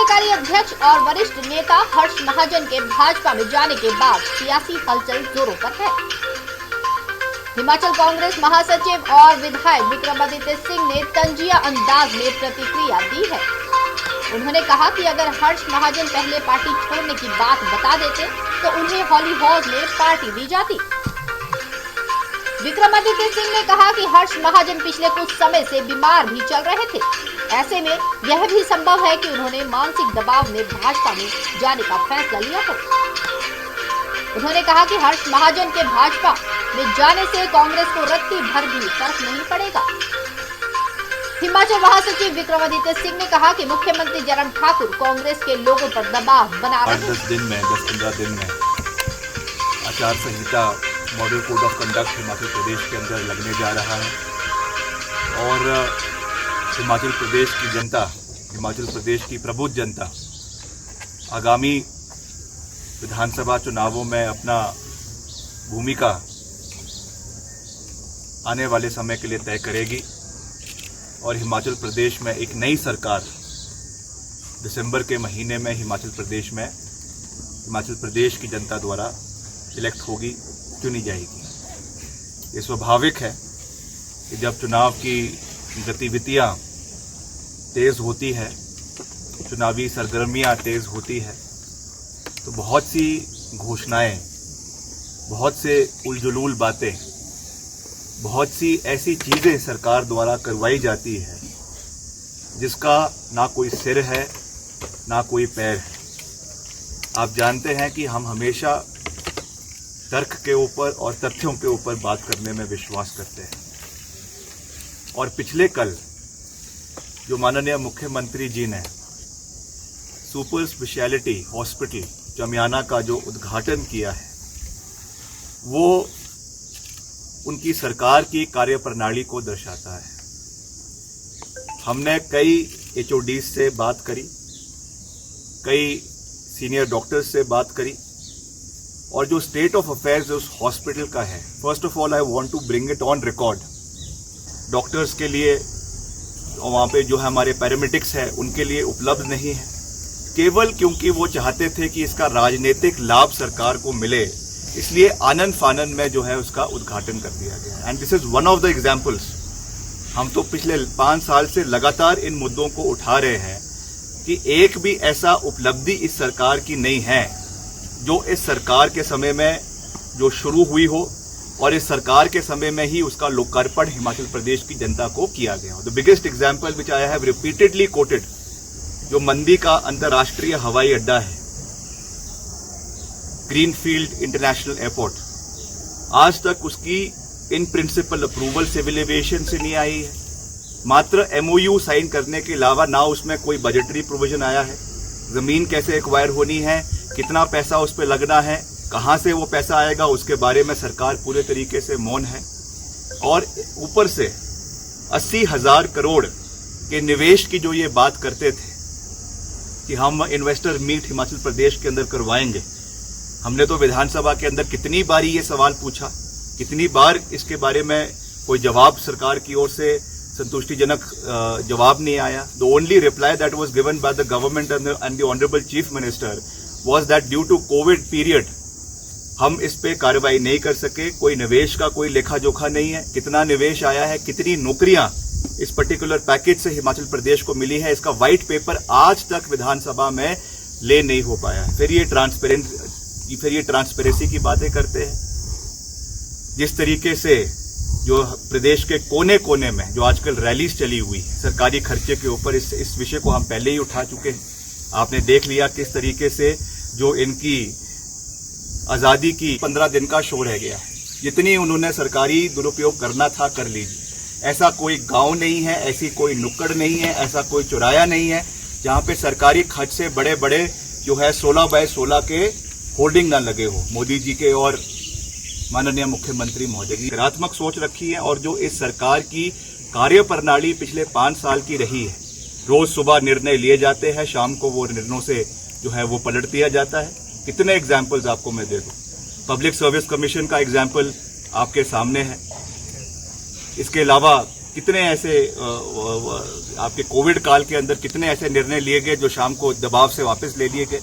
कार्यकारी अध्यक्ष और वरिष्ठ नेता हर्ष महाजन के भाजपा में जाने के बाद सियासी हलचल जोरों पर है। हिमाचल कांग्रेस महासचिव और विधायक विक्रमादित्य सिंह ने तंजिया अंदाज में प्रतिक्रिया दी है। उन्होंने कहा कि अगर हर्ष महाजन पहले पार्टी छोड़ने की बात बता देते तो उन्हें हॉली हॉल में पार्टी दी जाती। विक्रमादित्य सिंह ने कहा कि हर्ष महाजन पिछले कुछ समय से बीमार भी चल रहे थे। ऐसे में यह भी संभव है कि उन्होंने मानसिक दबाव में भाजपा में जाने का फैसला लिया हो। उन्होंने कहा कि हर्ष महाजन के भाजपा में जाने से कांग्रेस को रत्ती भर भी फर्क नहीं पड़ेगा। हिमाचल महासचिव विक्रमादित्य सिंह ने कहा कि मुख्यमंत्री जयराम ठाकुर कांग्रेस के लोगों पर दबाव बना रहे हैं। 10-15 दिन में आचार संहिता model code of conduct Himachal Pradesh के अंदर लगने जा रहा है और हिमाचल प्रदेश की जनता, हिमाचल प्रदेश की प्रबुद्ध जनता आगामी विधानसभा चुनावों में अपना भूमिका आने वाले समय के लिए तय करेगी और हिमाचल प्रदेश में एक नई सरकार दिसंबर के महीने में हिमाचल प्रदेश की जनता द्वारा इलेक्ट होगी, चुनी जाएगी। ये स्वाभाविक है कि जब चुनाव की गतिविधियां तेज होती है, चुनावी सरगर्मियां तेज होती है, तो बहुत सी घोषणाएं, बहुत से उलझुल बातें, बहुत सी ऐसी चीजें सरकार द्वारा करवाई जाती है जिसका ना कोई सिर है ना कोई पैर है। आप जानते हैं कि हम हमेशा तर्क के ऊपर और तथ्यों के ऊपर बात करने में विश्वास करते हैं और पिछले कल जो माननीय मुख्यमंत्री जी ने सुपर स्पेशलिटी हॉस्पिटल चमियाना का जो उद्घाटन किया है वो उनकी सरकार की कार्यप्रणाली को दर्शाता है। हमने कई HOD से बात करी, कई सीनियर डॉक्टर्स से बात करी और जो स्टेट ऑफ अफेयर्स उस हॉस्पिटल का है, first of all I want to bring it on record. Doctors के लिए वहाँ पे जो है हमारे पैरामेडिक्स है उनके लिए उपलब्ध नहीं है, केवल क्योंकि वो चाहते थे कि इसका राजनीतिक लाभ सरकार को मिले, इसलिए आनन फानन में जो है उसका उद्घाटन कर दिया गया। And this is one of the examples. हम तो पिछले 5 साल से लगातार इन मुद्दों को उठा रहे हैं कि एक भी ऐसा उपलब्धि इस सरकार की नहीं है जो इस सरकार के समय में जो शुरू हुई हो और इस सरकार के समय में ही उसका लोकार्पण हिमाचल प्रदेश की जनता को किया गया हो। The biggest example which I have repeatedly coated, जो मंडी का अंतर्राष्ट्रीय हवाई अड्डा है, ग्रीनफील्ड इंटरनेशनल एयरपोर्ट, आज तक उसकी in principle approval civil aviation से नहीं आई है। मात्र MOU साइन करने के अलावा ना उसमें कोई बजटरी प्रोविजन आया है। जमीन कैसे एक्वायर होनी है, कितना पैसा उस पर लगना है, कहां से वो पैसा आएगा, उसके बारे में सरकार पूरे तरीके से मौन है। और ऊपर से 80,000 करोड़ के निवेश की जो ये बात करते थे कि हम इन्वेस्टर मीट हिमाचल प्रदेश के अंदर करवाएंगे, हमने तो विधानसभा के अंदर कितनी बार ये सवाल पूछा, कितनी बार इसके बारे में कोई जवाब सरकार की ओर से संतुष्टिजनक जवाब नहीं आया। The only reply that was given by the government and the honourable chief minister was that due to covid period हम इस पे कार्रवाई नहीं कर सके, कोई निवेश का कोई लेखा जोखा नहीं है, कितना निवेश आया है, कितनी नौकरियां इस पर्टिकुलर पैकेज से हिमाचल प्रदेश को मिली है, इसका व्हाइट पेपर आज तक विधानसभा में ले नहीं हो पाया। फिर ये ट्रांसपेरेंसी की बातें करते हैं। जिस तरीके से जो प्रदेश के कोने कोने में जो आजकल रैलीज चली हुई है सरकारी खर्चे के ऊपर, इस विषय को हम पहले ही उठा चुके हैं। आपने देख लिया किस तरीके से जो इनकी आजादी की 15 दिन का शो रह गया है। जितनी उन्होंने सरकारी दुरुपयोग करना था कर लीजिए। ऐसा कोई गांव नहीं है, ऐसी कोई नुक्कड़ नहीं है, ऐसा कोई चौराया नहीं है जहां पे सरकारी खर्च से बड़े बड़े जो है 16x16 के होर्डिंग ना लगे हो। मोदी जी के और माननीय मुख्यमंत्री महोदय की सकारात्मक सोच रखी है और जो इस सरकार की कार्यप्रणाली पिछले 5 साल की रही है, रोज सुबह निर्णय लिए जाते हैं, शाम को वो निर्णयों से जो है वो पलट दिया जाता है। कितने एग्जाम्पल्स आपको मैं दे दूं। पब्लिक सर्विस कमीशन का एग्जाम्पल आपके सामने है। इसके अलावा कितने ऐसे आपके कोविड काल के अंदर कितने ऐसे निर्णय लिए गए जो शाम को दबाव से वापस ले लिए गए।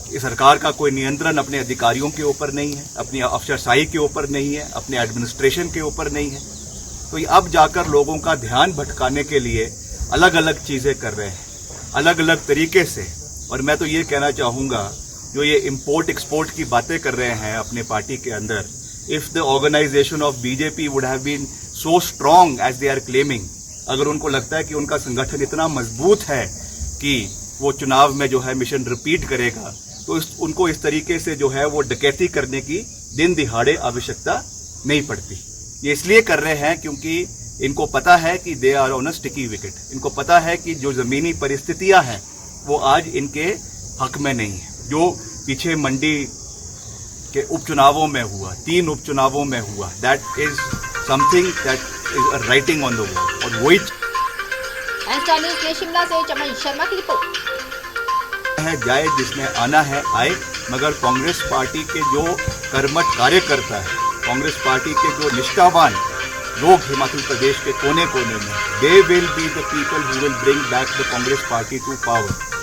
इस सरकार का कोई नियंत्रण अपने अधिकारियों के ऊपर नहीं है, अपनी अफसरशाही के ऊपर नहीं है, अपने एडमिनिस्ट्रेशन के ऊपर नहीं है। तो ये अब जाकर लोगों का ध्यान भटकाने के लिए अलग अलग चीजें कर रहे हैं, अलग अलग तरीके से। और मैं तो ये कहना चाहूंगा, जो ये इंपोर्ट एक्सपोर्ट की बातें कर रहे हैं अपने पार्टी के अंदर, if the organization of BJP would have been so strong as they are claiming, अगर उनको लगता है कि उनका संगठन इतना मजबूत है कि वो चुनाव में जो है मिशन रिपीट करेगा, तो उनको इस तरीके से जो है वो डकैती करने की दिन दिहाड़े आवश्यकता नहीं पड़ती। ये इसलिए कर रहे हैं क्योंकि इनको पता है कि they are on a sticky wicket. इनको पता है कि जो जमीनी परिस्थितियां हैं वो आज इनके हक में नहीं है। जो पीछे मंडी के उपचुनावों में हुआ, 3 उपचुनावों में हुआ, that is something that is a writing on the wall. और वही एस्टार न्यूज़ के शिमला से चमन शर्मा की रिपोर्ट है, जाए जिसने आना है आए, मगर कांग्रेस पार्टी के जो कर्मठ कार्यकर्ता है, कांग्रेस पार्टी के जो निष्ठावान लोग हिमाचल प्रदेश के कोने कोने में, they will be the people who will bring back the Congress party to power.